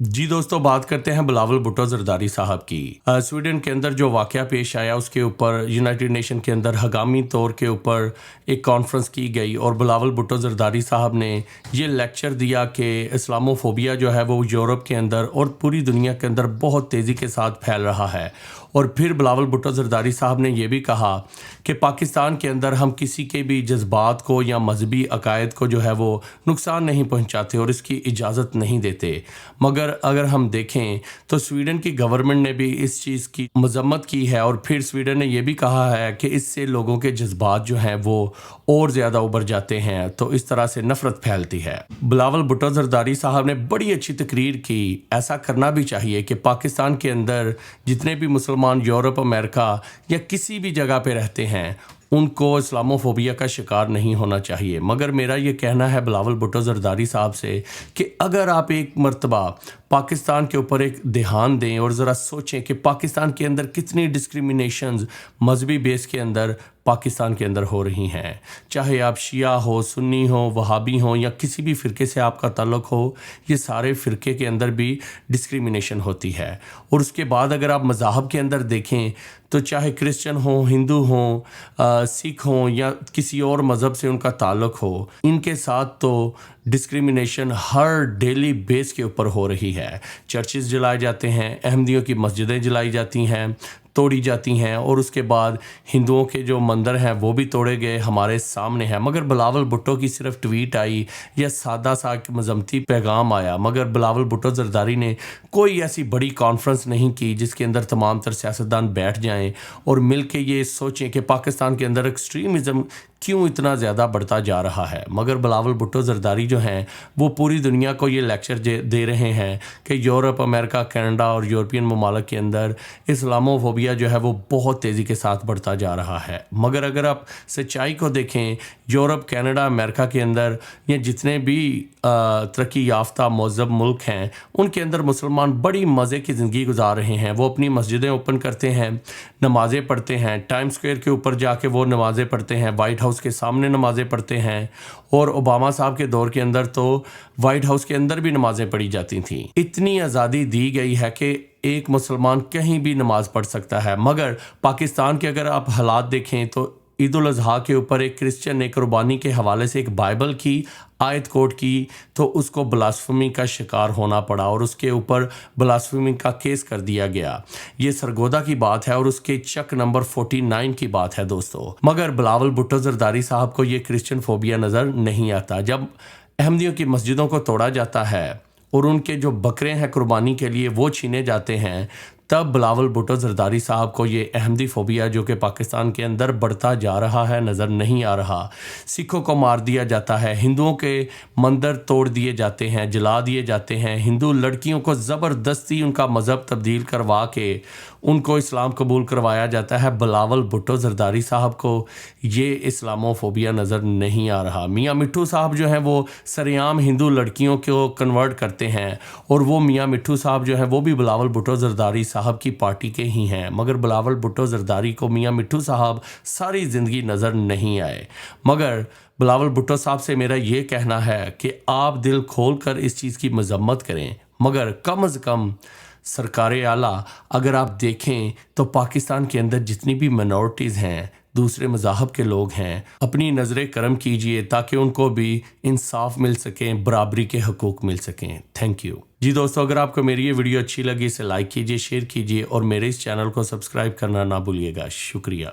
जी दोस्तों, बात करते हैं बिलावल भुट्टो जरदारी साहब की। स्वीडन के अंदर जो वाक़या पेश आया उसके ऊपर यूनाइटेड नेशन के अंदर हंगामी तौर के ऊपर एक कॉन्फ्रेंस की गई और बिलावल भुट्टो जरदारी साहब ने ये लेक्चर दिया कि इस्लामोफोबिया जो है वो यूरोप के अंदर और पूरी दुनिया के अंदर बहुत तेज़ी के साथ फैल रहा है। और फिर बिलावल भुट्टो जरदारी साहब ने यह भी कहा कि पाकिस्तान के अंदर हम किसी के भी जज्बात को या मजहबी अकायद को जो है वो नुकसान नहीं पहुंचाते और इसकी इजाज़त नहीं देते। मगर अगर हम देखें तो स्वीडन की गवर्नमेंट ने भी इस चीज़ की मजम्मत की है और फिर स्वीडन ने यह भी कहा है कि इससे लोगों के जज्बात जो हैं वो और ज़्यादा उभर जाते हैं, तो इस तरह से नफ़रत फैलती है। बिलावल भुट्टो जरदारी साहब ने बड़ी अच्छी तकरीर की। ऐसा करना भी चाहिए कि पाकिस्तान के अंदर जितने भी मुसलमान यूरोप, अमेरिका या किसी भी जगह पे रहते हैं उनको इस्लामोफोबिया का शिकार नहीं होना चाहिए। मगर मेरा ये कहना है बिलावल भुट्टो जरदारी साहब से कि अगर आप एक मर्तबा पाकिस्तान के ऊपर एक ध्यान दें और ज़रा सोचें कि पाकिस्तान के अंदर कितनी डिस्क्रिमिनेशंस मजहबी बेस के अंदर पाकिस्तान के अंदर हो रही हैं, चाहे आप शिया हो, सुन्नी हो, वहाबी हो या किसी भी फ़िरके से आपका ताल्लुक़ हो, ये सारे फ़िरके के अंदर भी डिस्क्रिमिनेशन होती है। और उसके बाद अगर आप मज़ाहब के अंदर देखें तो चाहे क्रिश्चियन हो, हिंदू हो, सिख हो या किसी और मज़हब से उनका ताल्लुक़ हो, इनके साथ तो डिस्क्रिमिनेशन हर डेली बेस के ऊपर हो रही है। चर्चेस जलाए जाते हैं, अहमदियों की मस्जिदें जलाई जाती हैं, तोड़ी जाती हैं और उसके बाद हिंदुओं के जो मंदिर हैं वो भी तोड़े गए हमारे सामने हैं। मगर बिलावल भुट्टो की सिर्फ ट्वीट आई या सादा सा मजम्मती पैगाम आया, मगर बिलावल भुट्टो जरदारी ने कोई ऐसी बड़ी कॉन्फ्रेंस नहीं की जिसके अंदर तमाम तर सियासतदान बैठ जाएं और मिल के ये सोचें कि पाकिस्तान के अंदर एक्सट्रीमिज़म क्यों इतना ज़्यादा बढ़ता जा रहा है। मगर बिलावल भुट्टो जरदारी जो हैं वो पूरी दुनिया को ये लेक्चर दे रहे हैं कि यूरोप, अमेरिका, कनाडा और यूरोपियन ममालिक के अंदर इस्लामोफोबिया जो है वो बहुत तेज़ी के साथ बढ़ता जा रहा है। मगर अगर आप सच्चाई को देखें, यूरोप, कनाडा, अमेरिका के अंदर या जितने भी तरक्की याफ्ता महज़ब मुल्क हैं उनके अंदर मुसलमान बड़ी मज़े की ज़िंदगी गुजार रहे हैं। वो अपनी मस्जिदें ओपन करते हैं, नमाज़ें पढ़ते हैं, टाइम स्क्वायर के ऊपर जाके वो नमाज़ें पढ़ते हैं, वाइट हाउस के सामने नमाज़ें पढ़ते हैं और ओबामा साहब के दौर के अंदर तो वाइट हाउस के अंदर भी नमाज़ें पढ़ी जाती थीं। इतनी आज़ादी दी गई है कि एक मुसलमान कहीं भी नमाज़ पढ़ सकता है। मगर पाकिस्तान के अगर आप हालात देखें तो ईद उल अज़हा के ऊपर एक क्रिश्चियन ने कुर्बानी के हवाले से एक बाइबल की आयत कोट की तो उसको ब्लास्फेमी का शिकार होना पड़ा और उसके ऊपर ब्लास्फेमी का केस कर दिया गया। ये सरगोदा की बात है और उसके चक नंबर 49 की बात है दोस्तों। मगर बिलावल भुट्टो जरदारी साहब को ये क्रिश्चियन फोबिया नज़र नहीं आता। जब अहमदियों की मस्जिदों को तोड़ा जाता है और उनके जो बकरे हैं कुर्बानी के लिए वो छीने जाते हैं, तब बिलावल भुट्टो जरदारी साहब को ये अहमदी फोबिया जो कि पाकिस्तान के अंदर बढ़ता जा रहा है नज़र नहीं आ रहा। सिखों को मार दिया जाता है, हिंदुओं के मंदिर तोड़ दिए जाते हैं, जला दिए जाते हैं, हिंदू लड़कियों को ज़बरदस्ती उनका मज़हब तब्दील करवा के उनको इस्लाम कबूल करवाया जाता है। बिलावल भुट्टो जरदारी साहब को ये इस्लामोफोबिया नज़र नहीं आ रहा। मियाँ मिट्ठू साहब जो हैं वो सरेआम हिंदू लड़कियों को कन्वर्ट करते हैं और वो मियाँ मिट्ठू साहब जो हैं वो भी बिलावल भुट्टो जरदारी साहब की पार्टी के ही हैं। मगर बिलावल भुट्टो जरदारी को मियाँ मिट्ठू साहब सारी ज़िंदगी नज़र नहीं आए। मगर बिलावल भुट्टो साहब से मेरा ये कहना है कि आप दिल खोल कर इस चीज़ की मजम्मत करें, मगर कम अज़ कम सरकार आला अगर आप देखें तो पाकिस्तान के अंदर जितनी भी माइनॉरिटीज़ हैं, दूसरे मज़ाहब के लोग हैं, अपनी नज़र करम कीजिए ताकि उनको भी इंसाफ मिल सकें, बराबरी के हकूक़ मिल सकें। Thank you. जी दोस्तों, अगर आपको मेरी ये वीडियो अच्छी लगी इसे लाइक कीजिए, शेयर कीजिए और मेरे इस चैनल को सब्सक्राइब करना ना भूलिएगा। शुक्रिया।